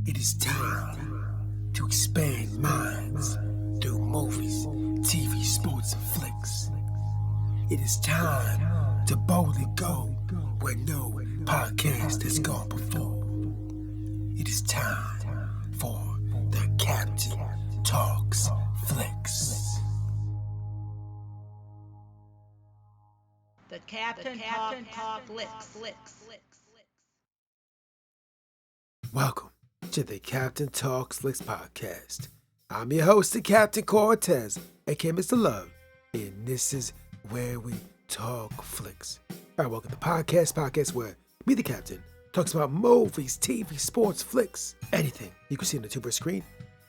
It is time to expand minds through movies, TV, sports, and flicks. It is time to boldly go where no podcast has gone before. It is time for the Captain Talks Flicks. The Captain Talk Flicks. Welcome to the Captain Talks Flicks podcast. I'm your host, the Captain Cortez, aka Mr. Love, and this is where we talk flicks. All right, welcome to the podcast where me, the Captain, talks about movies, TV, sports, flicks, anything you can see on the tuber screen.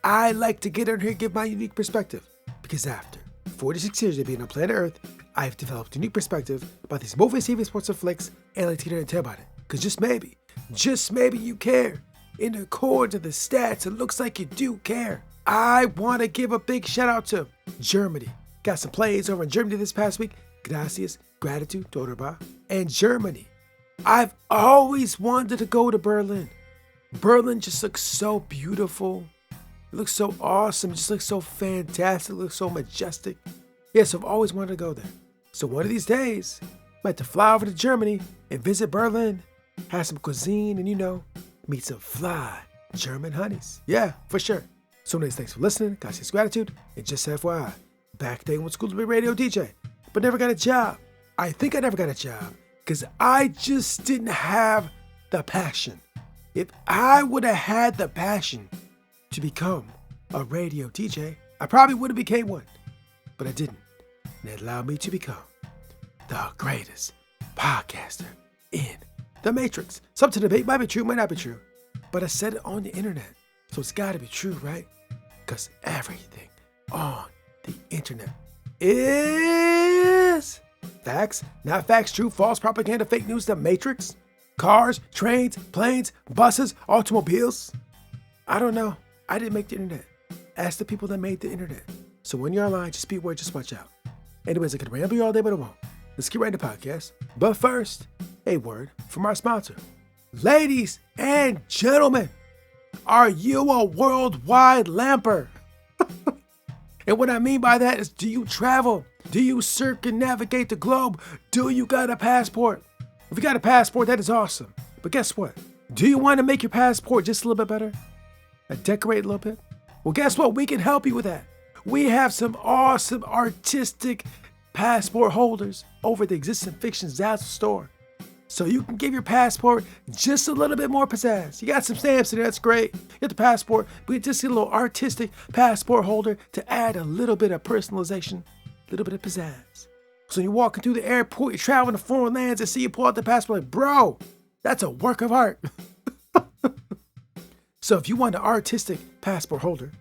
I like to get in here and give my unique perspective because after 46 years of being on planet Earth, I've developed a new perspective about these movies, TV, sports, and flicks, and I like to get in and tell about it. Because just maybe you care. In accord to the stats, it looks like you do care. I want to give a big shout out to Germany. Got some plays over in Germany this past week. Gracias, gratitude, Dorba, and Germany. I've always wanted to go to Berlin. Berlin just looks so beautiful. It looks so awesome. It just looks so fantastic. It looks so majestic. Yes, I've always wanted to go there. So one of these days, I might have to fly over to Germany and visit Berlin, have some cuisine, and meet some fly German honeys. Yeah, for sure. So anyways, thanks for listening. Gracias, gratitude. And just FYI, back then went to school to be a radio DJ, but never got a job. I think I never got a job because I just didn't have the passion. If I would have had the passion to become a radio DJ, I probably would have became one, but I didn't. And it allowed me to become the greatest podcaster in the Matrix. Some to debate might be true, might not be true, but I said it on the internet, so it's gotta be true, right? Because everything on the internet is facts, not facts, true, false, propaganda, fake news, the Matrix, cars, trains, planes, buses, automobiles. I don't know. I didn't make the internet. Ask the people that made the internet. So when you're online, just be aware, just watch out. Anyways, I could ramble you all day, but I won't. Let's get right into the podcast. But first, a word from our sponsor. Ladies and gentlemen, are you a worldwide lamper? And what I mean by that is, do you travel? Do you circumnavigate the globe? Do you got a passport? If you got a passport, that is awesome. But guess what? Do you want to make your passport just a little bit better? Decorate a little bit? Well, guess what? We can help you with that. We have some awesome artistic passport holders over at the Existing Fiction Zazzle store. So you can give your passport just a little bit more pizzazz. You got some stamps in there, that's great. You get the passport, but you just get a little artistic passport holder to add a little bit of personalization, a little bit of pizzazz. So you're walking through the airport, you're traveling to foreign lands, and see you pull out the passport like, bro, that's a work of art. So if you want an artistic passport holder,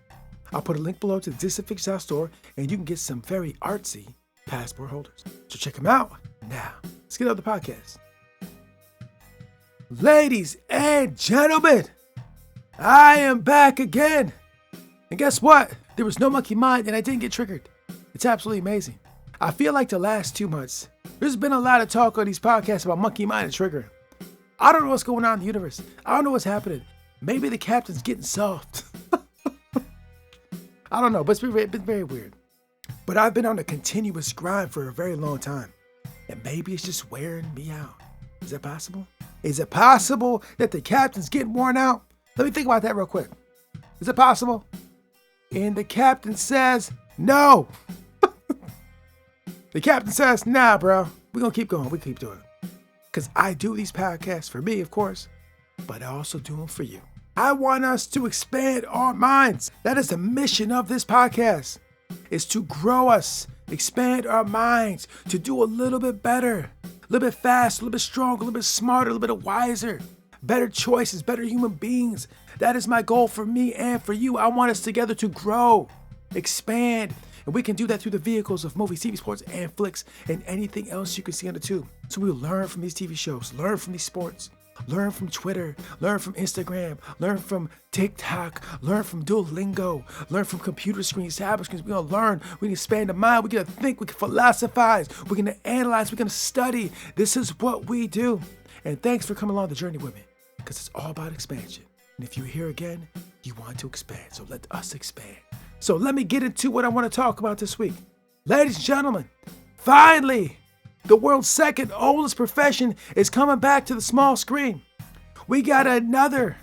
I'll put a link below to the Existing Fiction Zazzle store, and you can get some very artsy passport holders. So check them out. Now, let's get on the podcast. Ladies and gentlemen, I am back again. And guess what? There was no monkey mind and I didn't get triggered. It's absolutely amazing. I feel like the last 2 months, there's been a lot of talk on these podcasts about monkey mind and trigger. I don't know what's going on in the universe. I don't know what's happening. Maybe the captain's getting soft. I don't know, but it's been very weird. But I've been on a continuous grind for a very long time. And maybe it's just wearing me out. Is that possible? Is it possible that the captain's getting worn out? Let me think about that real quick. Is it possible? And the captain says, no. The captain says, nah, bro. We're going to keep going. We keep doing it. Because I do these podcasts for me, of course, but I also do them for you. I want us to expand our minds. That is the mission of this podcast, is to grow us, expand our minds, to do a little bit better, a little bit faster, a little bit stronger, a little bit smarter, a little bit wiser, better choices, better human beings. That is my goal for me and for you. I want us together to grow, expand, and we can do that through the vehicles of movies, TV, sports, and flicks, and anything else you can see on the tube. So we'll learn from these TV shows, learn from these sports, learn from Twitter, learn from Instagram, learn from TikTok, learn from Duolingo, learn from computer screens, tablet screens. We're going to learn, we can expand the mind, we're going to think, we can philosophize, we're going to analyze, we're going to study. This is what we do. And thanks for coming along the journey with me, because it's all about expansion. And if you're here again, you want to expand. So let us expand. So let me get into what I want to talk about this week. Ladies and gentlemen, finally, the world's second oldest profession is coming back to the small screen. We got another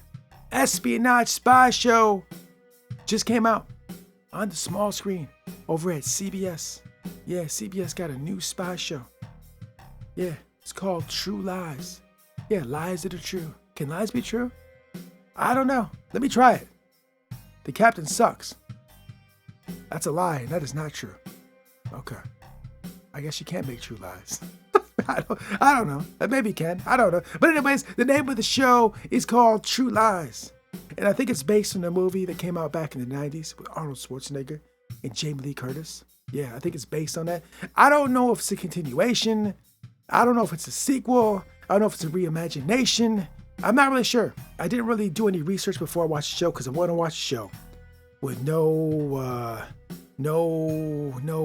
espionage spy show just came out on the small screen over at CBS. Yeah, CBS got a new spy show. Yeah, it's called True Lies. Yeah, lies that are true. Can lies be true? I don't know. Let me try it. The captain sucks. That's a lie, and that is not true. Okay. I guess you can't make true lies. I don't know. Maybe you can. I don't know. But anyways, the name of the show is called True Lies. And I think it's based on a movie that came out back in the 90s with Arnold Schwarzenegger and Jamie Lee Curtis. Yeah, I think it's based on that. I don't know if it's a continuation. I don't know if it's a sequel. I don't know if it's a reimagination. I'm not really sure. I didn't really do any research before I watched the show because I want to watch the show with no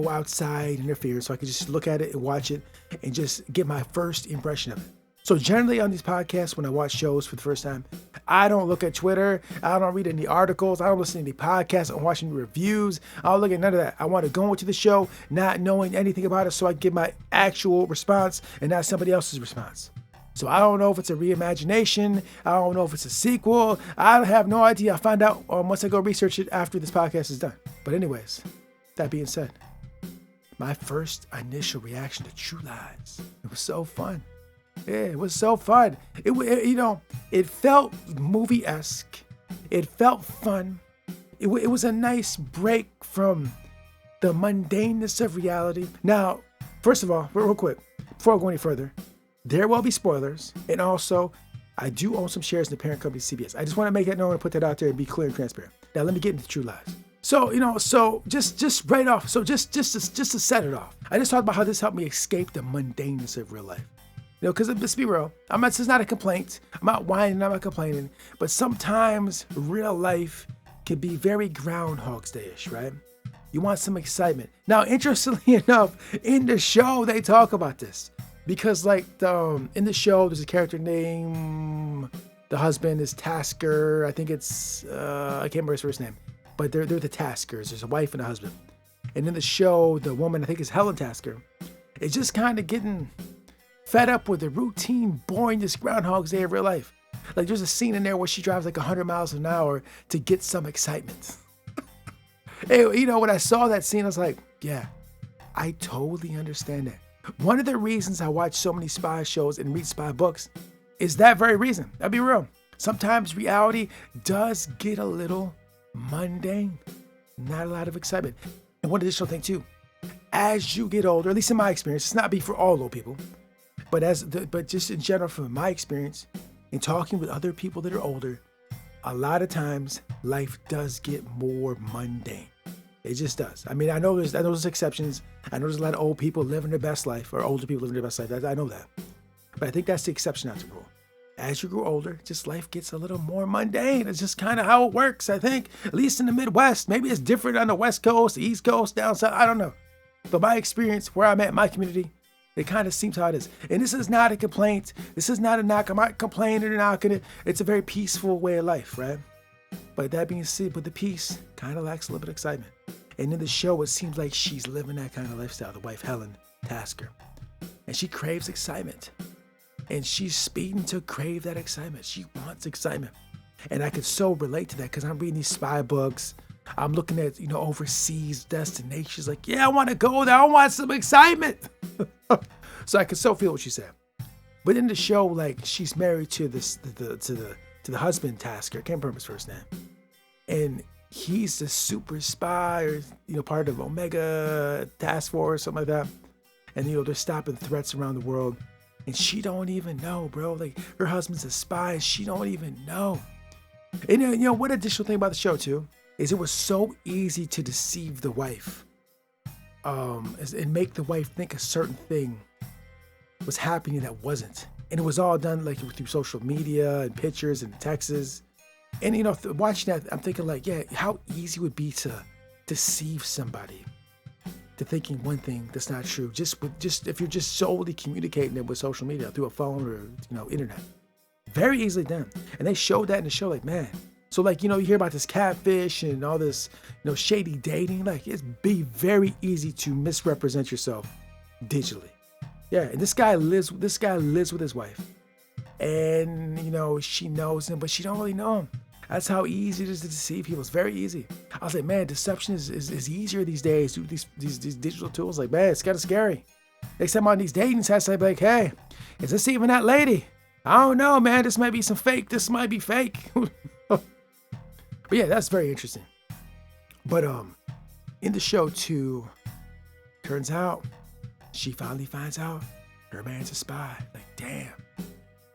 outside interference, so I could just look at it and watch it and just get my first impression of it. So generally on these podcasts, when I watch shows for the first time, I don't look at Twitter. I don't read any articles. I don't listen to any podcasts. I'm watching reviews. I don't look at none of that. I want to go into the show not knowing anything about it so I can get my actual response and not somebody else's response. So I don't know if it's a reimagination. I don't know if it's a sequel. I have no idea. I'll find out once I go research it after this podcast is done. But anyways, that being said, my first initial reaction to True Lies, it was so fun. Yeah, it was so fun. It felt movie-esque. It felt fun. It was a nice break from the mundaneness of reality. Now, first of all, real quick, before I go any further, there will be spoilers. And also, I do own some shares in the parent company CBS. I just want to make it known and put that out there and be clear and transparent. Now, let me get into True Lies. So, just right off. So just to set it off, I just talked about how this helped me escape the mundaneness of real life. Because let's be real, this is not a complaint. I'm not whining, I'm not complaining. But sometimes real life can be very Groundhog's Day-ish, right? You want some excitement. Now, interestingly enough, in the show, they talk about this. Because in the show, there's a character named, the husband is Tasker. I think it's, I can't remember his first name. But they're the Taskers. There's a wife and a husband. And in the show, the woman, I think is Helen Tasker, is just kind of getting fed up with the routine, boringness, Groundhog's Day of real life. Like there's a scene in there where she drives 100 miles an hour to get some excitement. Hey, when I saw that scene, I was like, yeah, I totally understand that. One of the reasons I watch so many spy shows and read spy books is that very reason. I'll be real. Sometimes reality does get a little mundane. Not a lot of excitement. And one additional thing too, as you get older, at least in my experience, it's not be for all old people, but just in general from my experience, in talking with other people that are older, a lot of times life does get more mundane. It just does. I know there's exceptions. I know there's a lot of old people living their best life, or older people living their best life. I know that. But I think that's the exception, not the rule. As you grow older, just life gets a little more mundane. It's just kind of how it works, I think. At least in the Midwest. Maybe it's different on the West Coast, the East Coast, down south. I don't know. But my experience, where I'm at, my community, it kind of seems how it is. And this is not a complaint. This is not a knock. I'm not complaining or knocking it. It's a very peaceful way of life, right? But that being said, the peace kind of lacks a little bit of excitement. And in the show, it seems like she's living that kind of lifestyle, the wife, Helen Tasker. And she craves excitement. And she's speeding to crave that excitement. She wants excitement. And I could so relate to that because I'm reading these spy books. I'm looking at, overseas destinations. Like, yeah, I want to go there. I want some excitement. So I could so feel what she said. But in the show, she's married to the husband Tasker. I can't remember his first name. And he's the super spy, or part of Omega Task Force, something like that. And they're stopping threats around the world. And she don't even know, bro. Her husband's a spy, and she don't even know. And what additional thing about the show too is it was so easy to deceive the wife, and make the wife think a certain thing was happening that wasn't. And it was all done through social media and pictures and texts. And watching that, I'm thinking how easy it would be to deceive somebody to thinking one thing that's not true. Just if you're just solely communicating it with social media through a phone or internet, very easily done. And they showed that in the show, like, man. So, like, you hear about this catfish and all this, shady dating. Like, it's be very easy to misrepresent yourself digitally. Yeah, and this guy lives with his wife. And, she knows him, but she don't really know him. That's how easy it is to deceive people. It's very easy. I was like, man, deception is easier these days through these digital tools. Like, man, it's kind of scary. They send on these dating sites, like, hey, is this even that lady? I don't know, man. This might be some fake. This might be fake. But yeah, that's very interesting. But in the show too, turns out she finally finds out her man's a spy. Like, damn,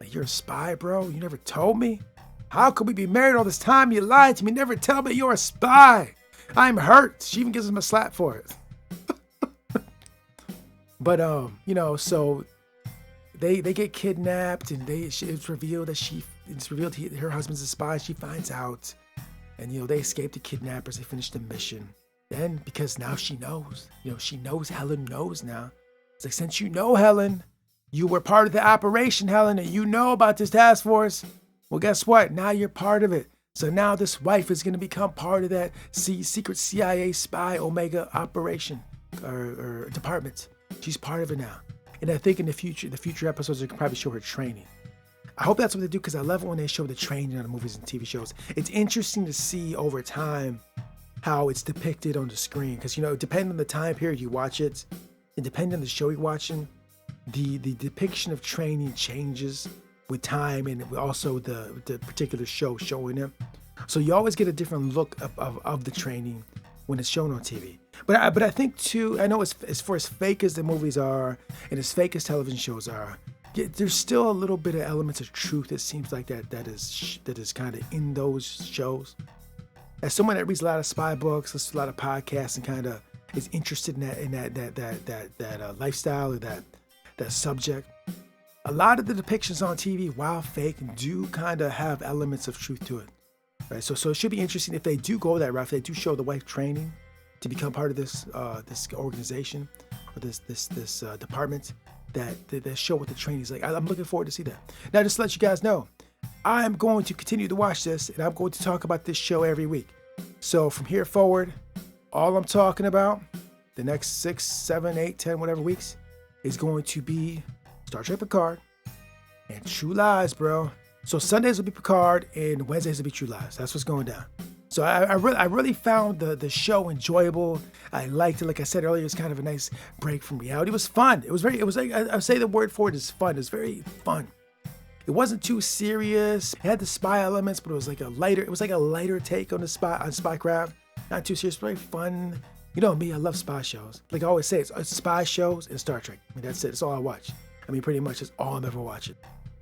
like, you're a spy, bro? You never told me? How could we be married all this time? You lied to me. Never tell me you're a spy. I'm hurt. She even gives him a slap for it. But so they get kidnapped, and it's revealed that her husband's a spy. She finds out, and they escape the kidnappers. They finish the mission. Then, because now she knows, Helen knows now. It's like, since you know, Helen, you were part of the operation, Helen, and you know about this task force. Well, guess what? Now you're part of it. So now this wife is going to become part of that secret CIA spy Omega operation or department. She's part of it now. And I think in the future episodes, they can probably show her training. I hope that's what they do, because I love it when they show the training on the movies and TV shows. It's interesting to see over time how it's depicted on the screen. Because, depending on the time period you watch it, and depending on the show you're watching, the depiction of training changes with time, and also the particular show showing them. So you always get a different look of the training when it's shown on TV. But I think too, I know as far as fake as the movies are, and as fake as television shows are, there's still a little bit of elements of truth. It seems like that is kind of in those shows. As someone that reads a lot of spy books, listens to a lot of podcasts, and kind of is interested in that lifestyle or that subject, a lot of the depictions on TV, while fake, do kind of have elements of truth to it, right? So it should be interesting if they do go that route. If they do show the wife training to become part of this organization or this department, that show what the training is like. I'm looking forward to see that. Now, just to let you guys know, I am going to continue to watch this, and I'm going to talk about this show every week. So from here forward, all I'm talking about the next 6, 7, 8, 10, whatever weeks is going to be Star Trek Picard and True Lies, bro. So Sundays will be Picard and Wednesdays will be True Lies. That's what's going down. So I really found the show enjoyable. I liked it. Like I said earlier, it's kind of a nice break from reality. It was fun. It was like, I say the word for it is fun. It's very fun. It wasn't too serious. It had the spy elements, but it was like a lighter take on spycraft. Not too serious, very fun. You know me, I love spy shows. Like I always say, it's spy shows and Star Trek. I mean, that's it. That's all I watch. I mean, pretty much that's all I'm ever watching.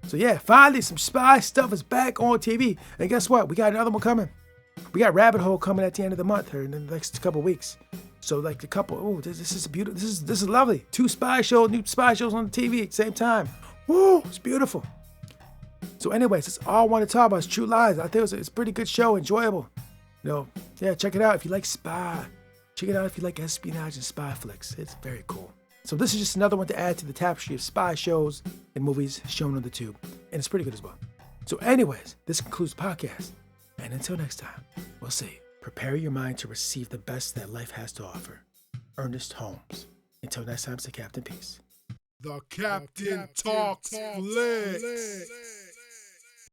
So yeah, finally some spy stuff is back on TV. And guess what? We got another one coming. We got Rabbit Hole coming at the end of the month, or in the next couple weeks. So like this is beautiful. This is lovely. New spy shows on the TV at the same time. Woo, it's beautiful. So anyways, that's all I want to talk about is True Lies. I think it's a pretty good show, enjoyable. Yeah, check it out if you like spy. Check it out if you like espionage and spy flicks. It's very cool. So this is just another one to add to the tapestry of spy shows and movies shown on the tube. And it's pretty good as well. So anyways, this concludes the podcast. And until next time, we'll see. Prepare your mind to receive the best that life has to offer. Ernest Holmes. Until next time, say Captain Peace. The Captain Talks Flicks.